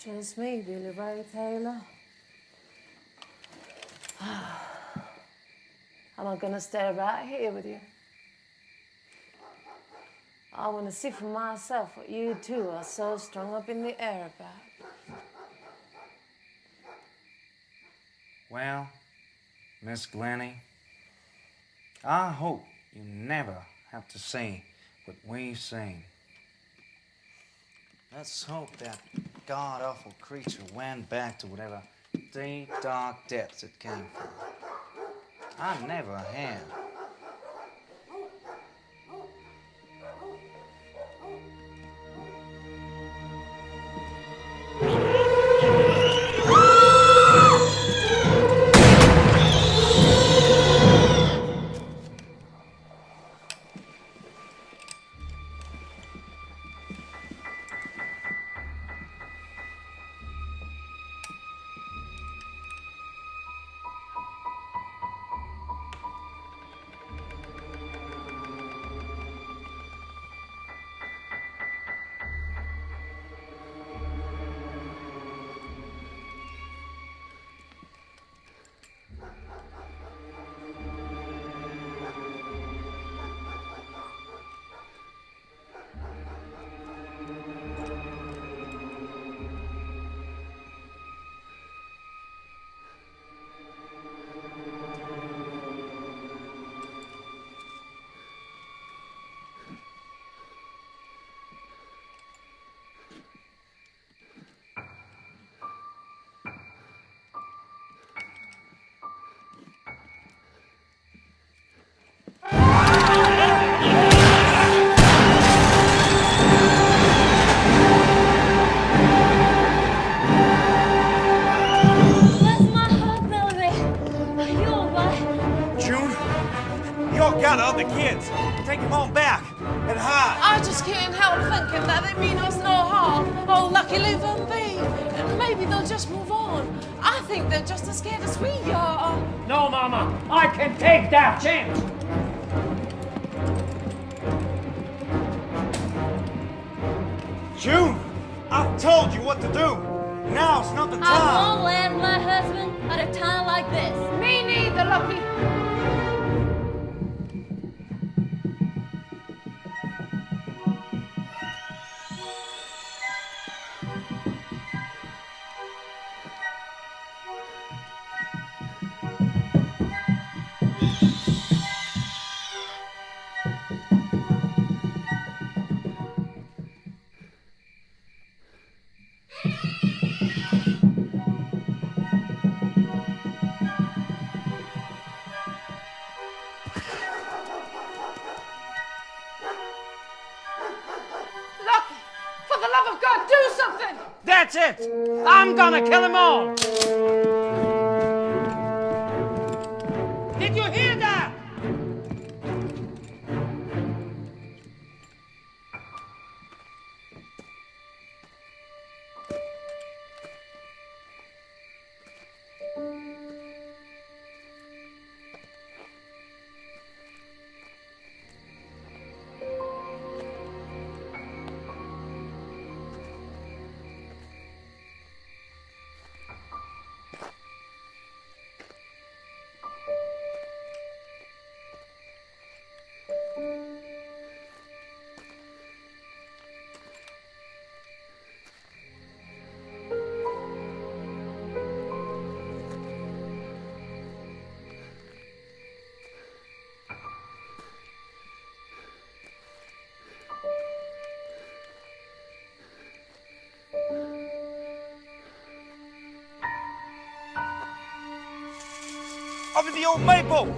Just me, Billy Ray Taylor. Am I gonna stay right here with you? I want to see for myself what you two are so strung up in the air about. Well, Miss Glennie, I hope you never have to say what we've seen. Let's hope that god-awful creature went back to whatever deep, dark depths it came from. I never have. Take him on back and hide. I just can't help thinking that they mean us no harm. Oh, lucky little thing. Maybe they'll just move on. I think they're just as scared as we are. No, Mama, I can take that chance. June, I've told you what to do. Now's not the time. I won't land my husband at a time like this. Me neither, Lucky. That's it! I'm gonna kill them all! Did you hear that? Up in the old maple!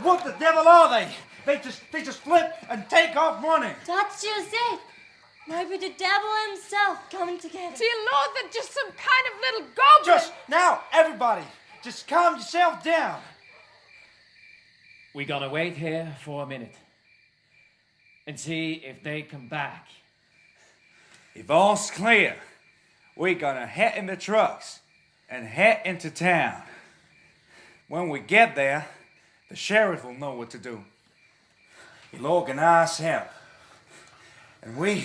What the devil are they? They just flip and take off running. That's just it. Maybe the devil himself coming together. Dear Lord, they're just some kind of little goblin. Just now, everybody, just calm yourself down. We're gonna wait here for a minute and see if they come back. If all's clear, we're gonna head in the trucks and head into town. When we get there, the sheriff will know what to do. He'll organize help. And we're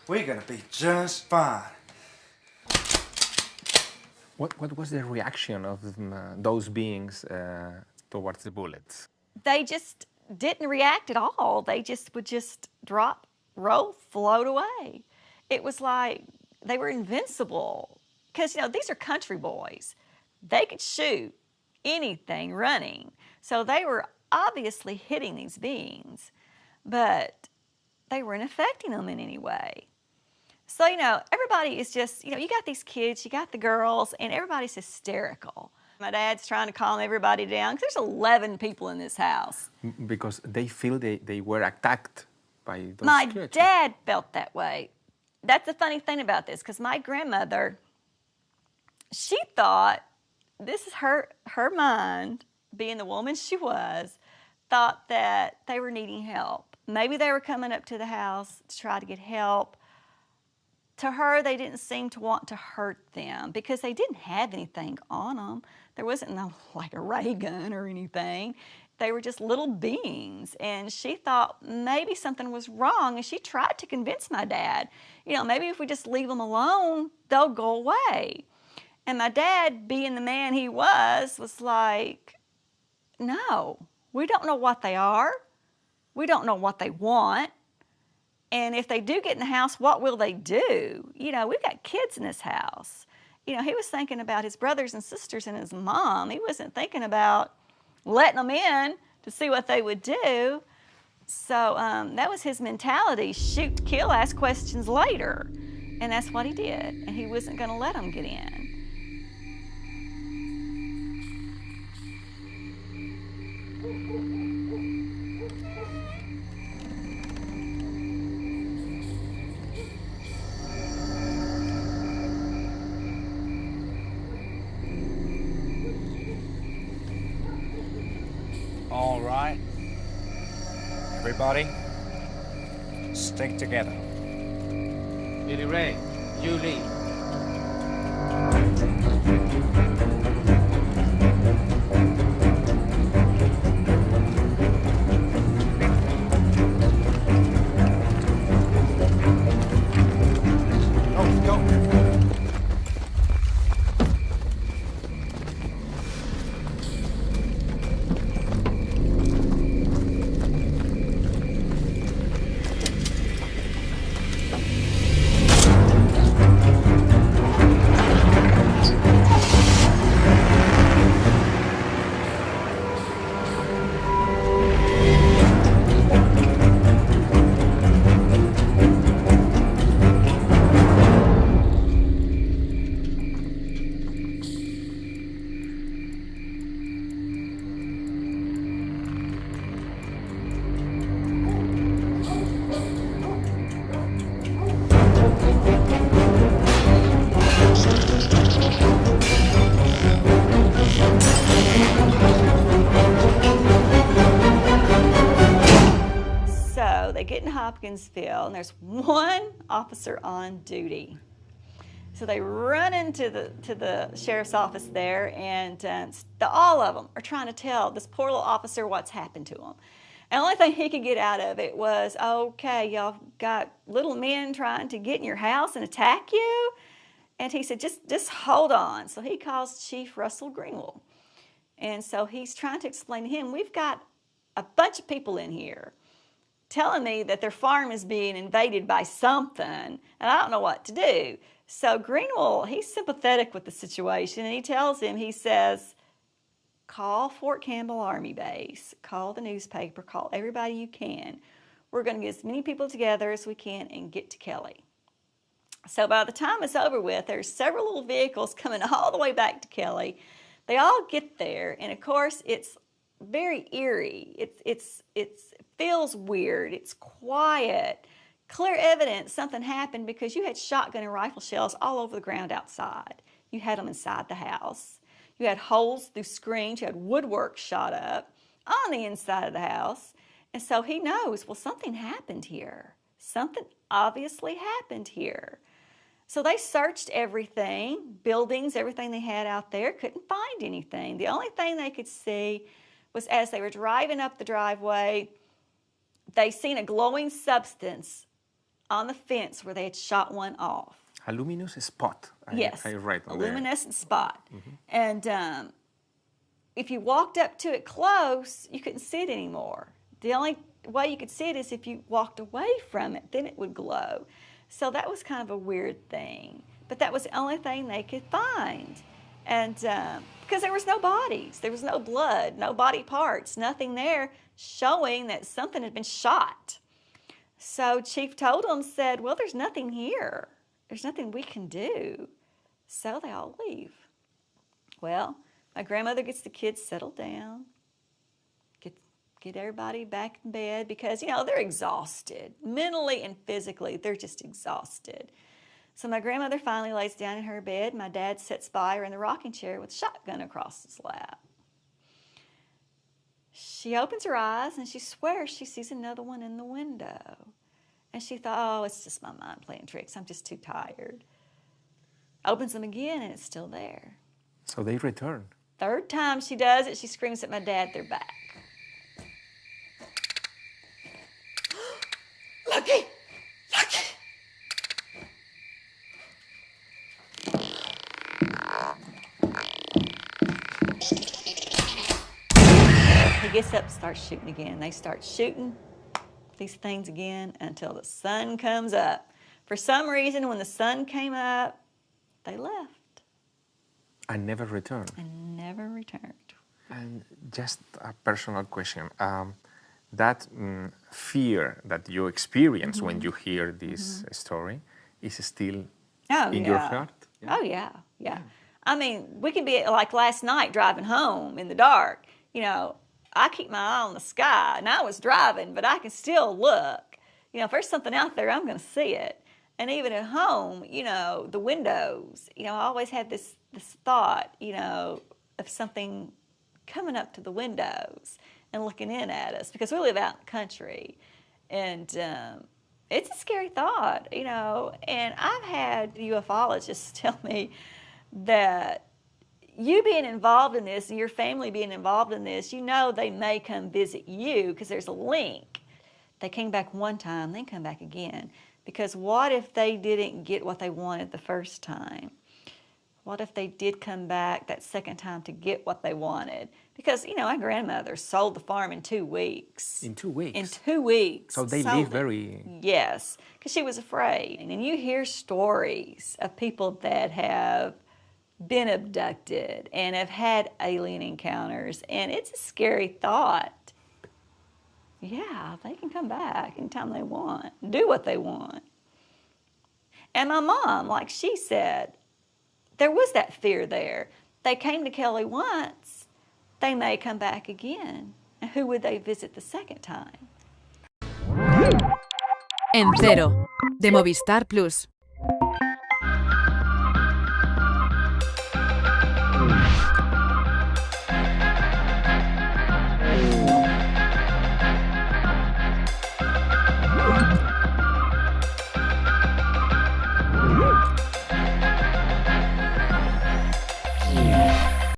gonna be just fine. What was the reaction of those beings towards the bullets? They just didn't react at all. They just would just drop, roll, float away. It was like they were invincible. Because, you know, these are country boys. They could shoot anything running. So they were obviously hitting these beings, but they weren't affecting them in any way. So, you know, everybody is just, you know, you got these kids, you got the girls, and everybody's hysterical. My dad's trying to calm everybody down, because there's 11 people in this house. Because they feel they were attacked by those My creatures. dad felt that way. That's the funny thing about this, because my grandmother, she thought, this is her mind, being the woman she was, thought that they were needing help. Maybe they were coming up to the house to try to get help. To her, they didn't seem to want to hurt them because they didn't have anything on them. There wasn't like a ray gun or anything. They were just little beings. And she thought maybe something was wrong, and she tried to convince my dad, you know, maybe if we just leave them alone, they'll go away. And my dad, being the man he was like, no, we don't know what they are. We don't know what they want. And if they do get in the house, what will they do? You know, we've got kids in this house. You know, he was thinking about his brothers and sisters and his mom. He wasn't thinking about letting them in to see what they would do. So that was his mentality, shoot, kill, ask questions later. And that's what he did. And he wasn't going to let them get in. All right. Everybody, stick together. Billy Ray, you lead. Go. They get in Hopkinsville, and there's one officer on duty. So they run into the sheriff's office there, and all of them are trying to tell this poor little officer what's happened to him. And the only thing he could get out of it was, okay, y'all got little men trying to get in your house and attack you? And he said, just hold on. So he calls Chief Russell Greenwell. And so he's trying to explain to him, we've got a bunch of people in here telling me that their farm is being invaded by something, and I don't know what to do. So Greenwell, he's sympathetic with the situation, and he tells him, he says, call Fort Campbell Army Base, call the newspaper, call everybody you can. We're going to get as many people together as we can and get to Kelly. So by the time it's over with, there's several little vehicles coming all the way back to Kelly. They all get there, and of course, it's very eerie. It feels weird. It's quiet. Clear evidence something happened because you had shotgun and rifle shells all over the ground outside. You had them inside the house. You had holes through screens. You had woodwork shot up on the inside of the house. And so he knows, well, something happened here. Something obviously happened here. So they searched everything, buildings, everything they had out there, couldn't find anything. The only thing they could see was as they were driving up the driveway, they seen a glowing substance on the fence where they had shot one off. A luminous spot. Yes, I read a on there. luminescent spot. And if you walked up to it close, you couldn't see it anymore. The only way you could see it is if you walked away from it, then it would glow. So that was kind of a weird thing. But that was the only thing they could find. And because there was no bodies, there was no blood, no body parts, nothing there showing that something had been shot. So Chief told them, said, well, there's nothing here. There's nothing we can do. So they all leave. Well, my grandmother gets the kids settled down, get everybody back in bed because, you know, they're exhausted. Mentally and physically, they're just exhausted. So my grandmother finally lays down in her bed. My dad sits by her in the rocking chair with a shotgun across his lap. She opens her eyes and she swears she sees another one in the window. And she thought, oh, it's just my mind playing tricks. I'm just too tired. Opens them again and it's still there. So they return. Third time she does it, she screams at my dad, they're back. Lucky! Lucky! He gets up and starts shooting again. They start shooting these things again until the sun comes up. For some reason, when the sun came up, they left. And never returned. And never returned. And just a personal question. That fear that you experience when you hear this story is still in your heart? Yeah. Oh, yeah. I mean, we can be like last night driving home in the dark. You know, I keep my eye on the sky, and I was driving, but I can still look. You know, if there's something out there, I'm going to see it. And even at home, you know, the windows, you know, I always had this thought, you know, of something coming up to the windows and looking in at us because we live out in the country. And it's a scary thought, you know. And I've had ufologists tell me that you being involved in this and your family being involved in this, you know they may come visit you because there's a link. They came back one time, then come back again. Because what if they didn't get what they wanted the first time? What if they did come back that second time to get what they wanted? Because, you know, my grandmother sold the farm in 2 weeks. In 2 weeks? In 2 weeks. So they live very... Yes, because she was afraid. And you hear stories of people that have been abducted and have had alien encounters, and it's a scary thought. Yeah, they can come back anytime they want, do what they want. And my mom, like she said, there was that fear there. They came to Kelly once, they may come back again. And who would they visit the second time? En Cero, de Movistar Plus.